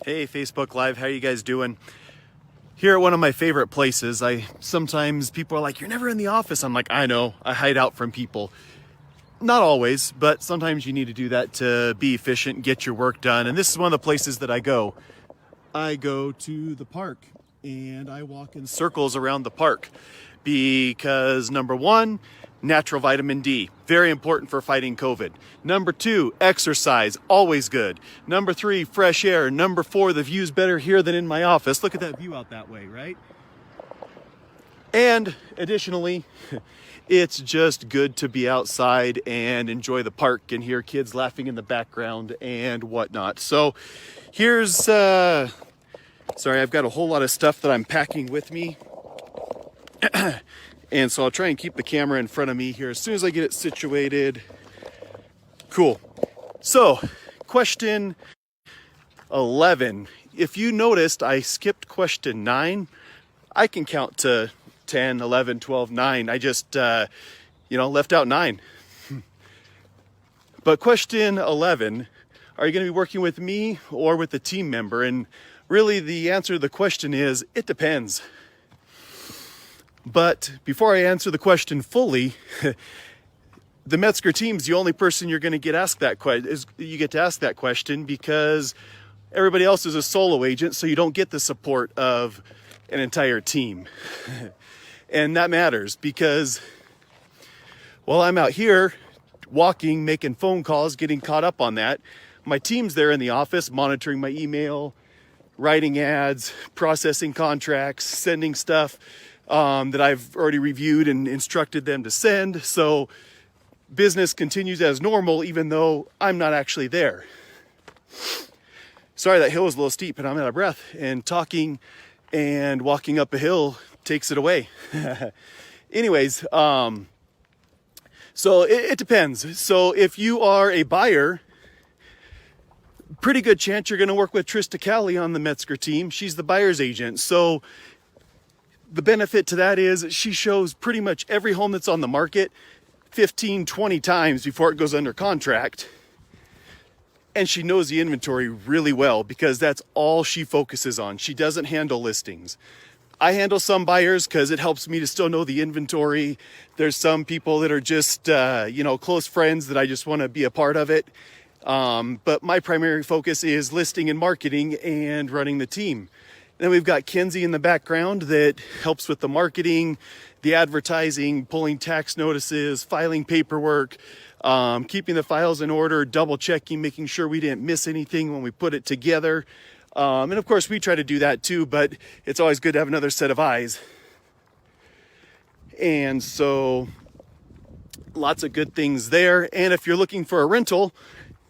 Hey, Facebook Live, how you guys doing? Here at one of my favorite places, sometimes people are like, "You're never in the office." I'm like, "I know, I hide out from people." Not always, but sometimes you need to do that to be efficient and get your work done. And this is one of the places that I go. I go to the park and I walk in circles around the park because number one, natural vitamin D, very important for fighting COVID. Number two, exercise, always good. Number three, fresh air. Number four, the view's better here than in my office. Look at that view out that way, right? And additionally, it's just good to be outside and enjoy the park and hear kids laughing in the background and whatnot. So here's, sorry, I've got a whole lot of stuff that I'm packing with me. And so I'll try and keep the camera in front of me here as soon as I get it situated. Cool. So, question 11. If you noticed, I skipped question 9. I can count to 10, 11, 12, 9. I just, left out 9. But question 11, are you going to be working with me or with a team member? And really the answer to the question is, it depends. But before I answer the question fully, the Metzger team's the only person you're going to get asked that question. You get to ask that question because everybody else is a solo agent, so you don't get the support of an entire team. And that matters because while I'm out here walking, making phone calls, getting caught up on that, my team's there in the office monitoring my email, writing ads, processing contracts, sending stuff that I've already reviewed and instructed them to send. So business continues as normal, even though I'm not actually there. Sorry, that hill is a little steep and I'm out of breath, and talking and walking up a hill takes it away. Anyways, so it depends. So if you are a buyer, pretty good chance you're going to work with Trista Cali on the Metzger team. She's the buyer's agent. So the benefit to that is she shows pretty much every home that's on the market 15, 20 times before it goes under contract. And she knows the inventory really well because that's all she focuses on. She doesn't handle listings. I handle some buyers because it helps me to still know the inventory. There's some people that are just, close friends that I just want to be a part of it. But my primary focus is listing and marketing and running the team. Then we've got Kenzie in the background that helps with the marketing, the advertising, pulling tax notices, filing paperwork, keeping the files in order, double checking, making sure we didn't miss anything when we put it together. And of course we try to do that too, but it's always good to have another set of eyes. And so lots of good things there. And if you're looking for a rental,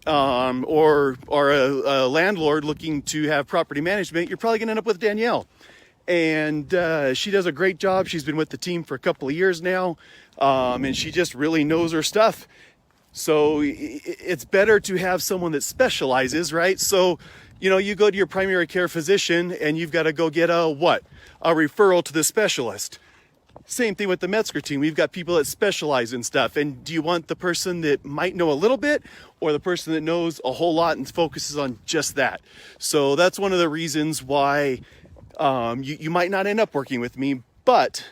or a landlord looking to have property management, you're probably going to end up with Danielle. And she does a great job. She's been with the team for a couple of years now, and she just really knows her stuff. So it's better to have someone that specializes, right? So, you go to your primary care physician and you've got to go get a referral to the specialist. Same thing with the Metzger team. We've got people that specialize in stuff. And do you want the person that might know a little bit or the person that knows a whole lot and focuses on just that? So that's one of the reasons why you might not end up working with me, but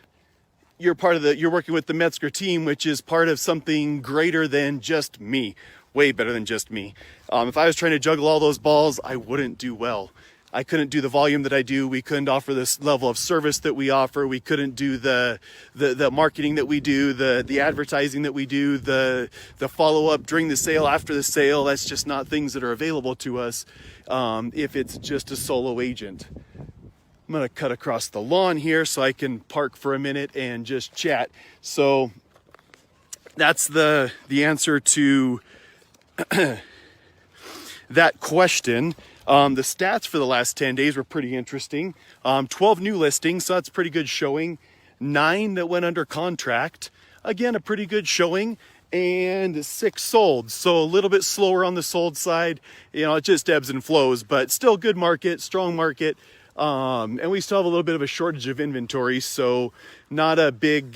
you're working with the Metzger team, which is part of something greater than just me, way better than just me. If I was trying to juggle all those balls, I wouldn't do well. I couldn't do the volume that I do. We couldn't offer this level of service that we offer. We couldn't do the marketing that we do, the advertising that we do, the follow-up during the sale, after the sale. That's just not things that are available to us if it's just a solo agent. I'm going to cut across the lawn here so I can park for a minute and just chat. So that's the answer to that question. The stats for the last 10 days were pretty interesting. 12 new listings, so that's pretty good showing. 9 that went under contract. Again, a pretty good showing. And 6 sold. So a little bit slower on the sold side. It just ebbs and flows, but still good market, strong market. And we still have a little bit of a shortage of inventory, so not a big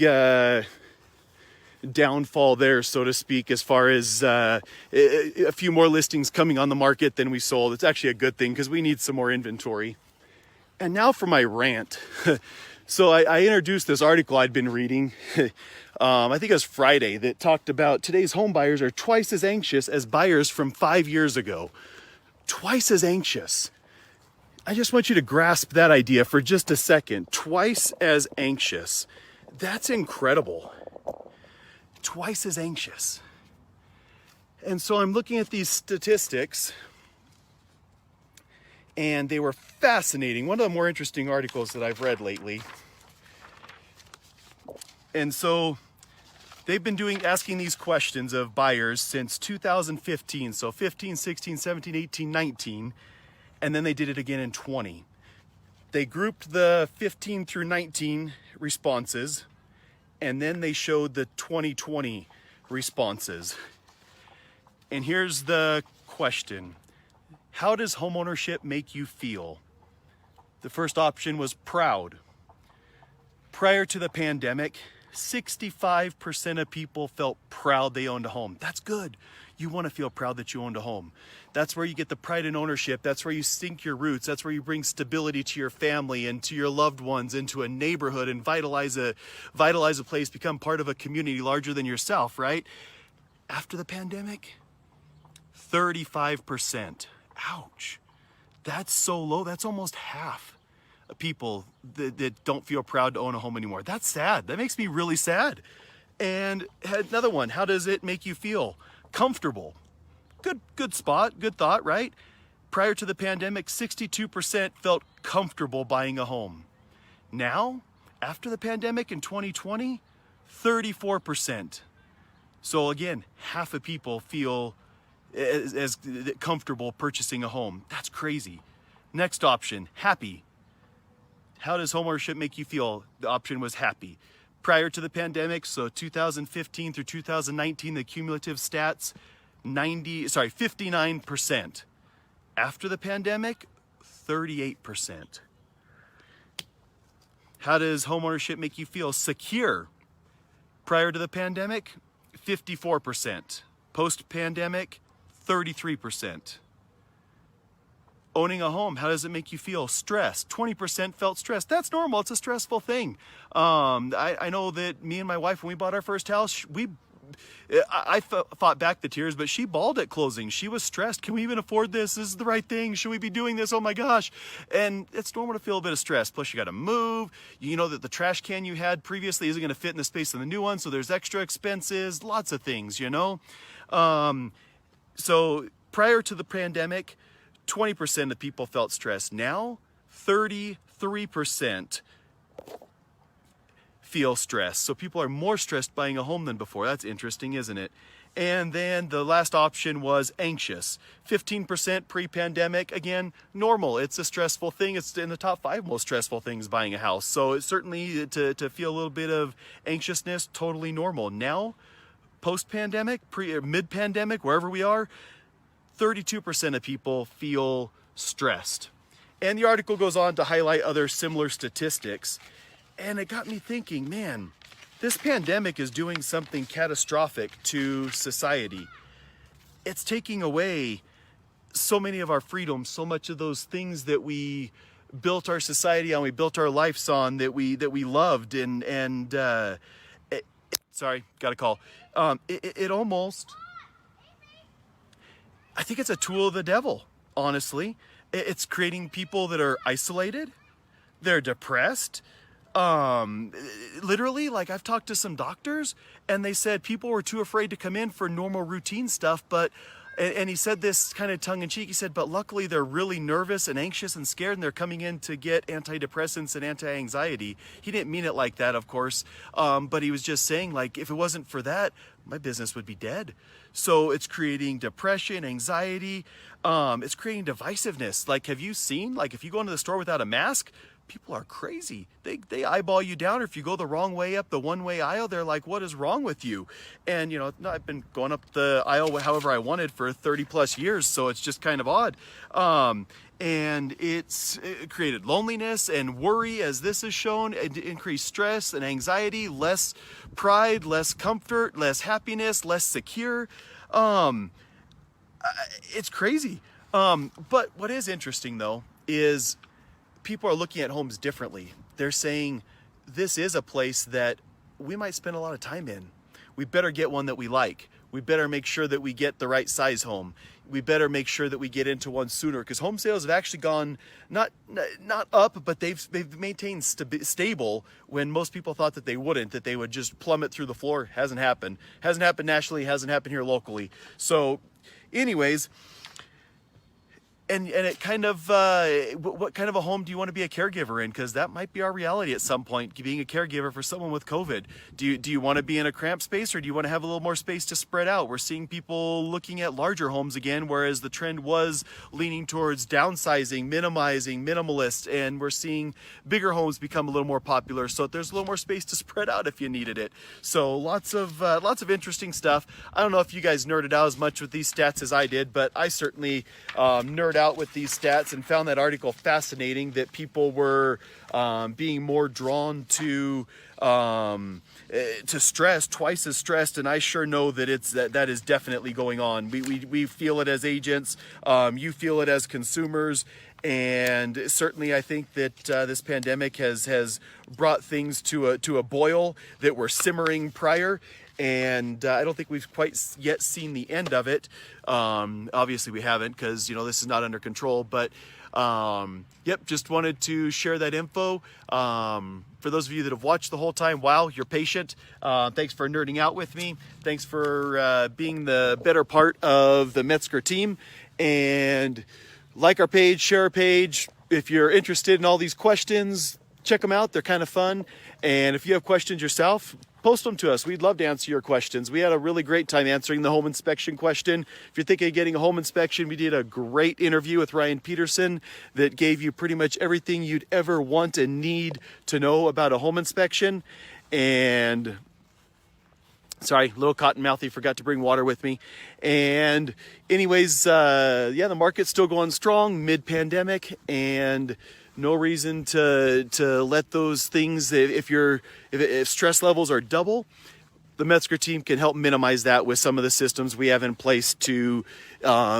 downfall there, so to speak, as far as a few more listings coming on the market than we sold. It's actually a good thing because we need some more inventory. And now for my rant. So I introduced this article I'd been reading, I think it was Friday, that talked about today's home buyers are twice as anxious as buyers from 5 years ago. Twice as anxious. I just want you to grasp that idea for just a second. Twice as anxious. That's incredible. Twice as anxious. And so I'm looking at these statistics, and they were fascinating. One of the more interesting articles that I've read lately. And so they've been asking these questions of buyers since 2015. So 15, 16, 17, 18, 19. And then they did it again in 20. They grouped the 15 through 19 responses, and then they showed the 2020 responses. And here's the question. How does homeownership make you feel? The first option was proud. Prior to the pandemic, 65% of people felt proud they owned a home. That's good. You want to feel proud that you owned a home. That's where you get the pride in ownership. That's where you sink your roots. That's where you bring stability to your family and to your loved ones, into a neighborhood, and vitalize a place, become part of a community larger than yourself, right? After the pandemic, 35%. Ouch. That's so low. That's almost half of people that don't feel proud to own a home anymore. That's sad. That makes me really sad. And another one, how does it make you feel? Comfortable. Good spot, good thought, right? Prior to the pandemic, 62% felt comfortable buying a home. Now, after the pandemic in 2020, 34%. So again, half of people feel as comfortable purchasing a home. That's crazy. Next option, happy. How does homeownership make you feel? The option was happy. Prior to the pandemic, so 2015 through 2019, the cumulative stats, 59%. After the pandemic, 38%. How does homeownership make you feel? Secure. Prior to the pandemic, 54%. Post-pandemic, 33%. Owning a home, how does it make you feel? Stressed. 20% felt stressed. That's normal. It's a stressful thing. I know that me and my wife, when we bought our first house, I fought back the tears, but she bawled at closing. She was stressed. Can we even afford this? This is the right thing. Should we be doing this? Oh my gosh. And it's normal to feel a bit of stress. Plus you got to move. You know that the trash can you had previously isn't going to fit in the space of the new one. So there's extra expenses, lots of things, you know? So prior to the pandemic, 20% of people felt stressed. Now, 33% feel stressed. So people are more stressed buying a home than before. That's interesting, isn't it? And then the last option was anxious. 15% pre-pandemic. Again, normal. It's a stressful thing. It's in the top 5 most stressful things buying a house. So it's certainly to feel a little bit of anxiousness, totally normal. Now, post-pandemic, or mid-pandemic, wherever we are, 32% of people feel stressed. And the article goes on to highlight other similar statistics. And it got me thinking, man, this pandemic is doing something catastrophic to society. It's taking away so many of our freedoms, so much of those things that we built our society on, we built our lives on, that we loved. Sorry, got a call. It almost, I think it's a tool of the devil, honestly. It's creating people that are isolated. They're depressed. Literally, like I've talked to some doctors and they said people were too afraid to come in for normal routine stuff, and he said this kind of tongue in cheek. He said, but luckily they're really nervous and anxious and scared, and they're coming in to get antidepressants and anti-anxiety. He didn't mean it like that, of course. But he was just saying, like, if it wasn't for that, my business would be dead. So it's creating depression, anxiety. It's creating divisiveness. Like, have you seen, like, if you go into the store without a mask, people are crazy. They eyeball you down, or if you go the wrong way up the one-way aisle, they're like, what is wrong with you? And you know, I've been going up the aisle however I wanted for 30 plus years, so it's just kind of odd. And it created loneliness and worry, as this is shown, and increased stress and anxiety, less pride, less comfort, less happiness, less secure. It's crazy. But what is interesting though is people are looking at homes differently. They're saying this is a place that we might spend a lot of time in. We better get one that we like. We better make sure that we get the right size home. We better make sure that we get into one sooner, because home sales have actually gone not up, but they've maintained stable when most people thought that they wouldn't, that they would just plummet through the floor. Hasn't happened. Hasn't happened nationally. Hasn't happened here locally. So anyways, and it kind of, what kind of a home do you want to be a caregiver in? Because that might be our reality at some point, being a caregiver for someone with COVID. Do you want to be in a cramped space, or do you want to have a little more space to spread out? We're seeing people looking at larger homes again, whereas the trend was leaning towards downsizing, minimizing, minimalist, and we're seeing bigger homes become a little more popular. So there's a little more space to spread out if you needed it. So lots of interesting stuff. I don't know if you guys nerded out as much with these stats as I did, but I certainly nerded out with these stats and found that article fascinating, that people were being more drawn to stress, twice as stressed, and I sure know that that is definitely going on. We feel it as agents, you feel it as consumers, and certainly I think that this pandemic has brought things to a boil that were simmering prior. And I don't think we've quite yet seen the end of it. Obviously we haven't, because you know this is not under control. But yep, just wanted to share that info. For those of you that have watched the whole time, wow, you're patient. Thanks for nerding out with me. Thanks for being the better part of the Metzger team. And like our page, share our page. If you're interested in all these questions, check them out. They're kind of fun. And if you have questions yourself, post them to us. We'd love to answer your questions. We had a really great time answering the home inspection question. If you're thinking of getting a home inspection, we did a great interview with Ryan Peterson that gave you pretty much everything you'd ever want and need to know about a home inspection. And sorry, a little cotton-mouthy, forgot to bring water with me. And anyways, yeah, the market's still going strong mid-pandemic, and no reason to let those things, if stress levels are double, the Metzger team can help minimize that with some of the systems we have in place to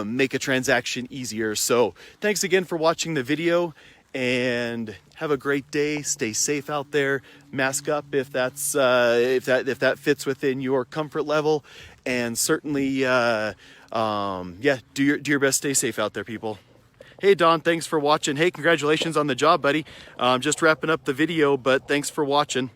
make a transaction easier. So thanks again for watching the video, and have a great day. Stay safe out there. Mask up if that fits within your comfort level, and certainly yeah, do your best. Stay safe out there, people. Hey Don, thanks for watching. Hey, congratulations on the job, buddy. Just wrapping up the video, but thanks for watching.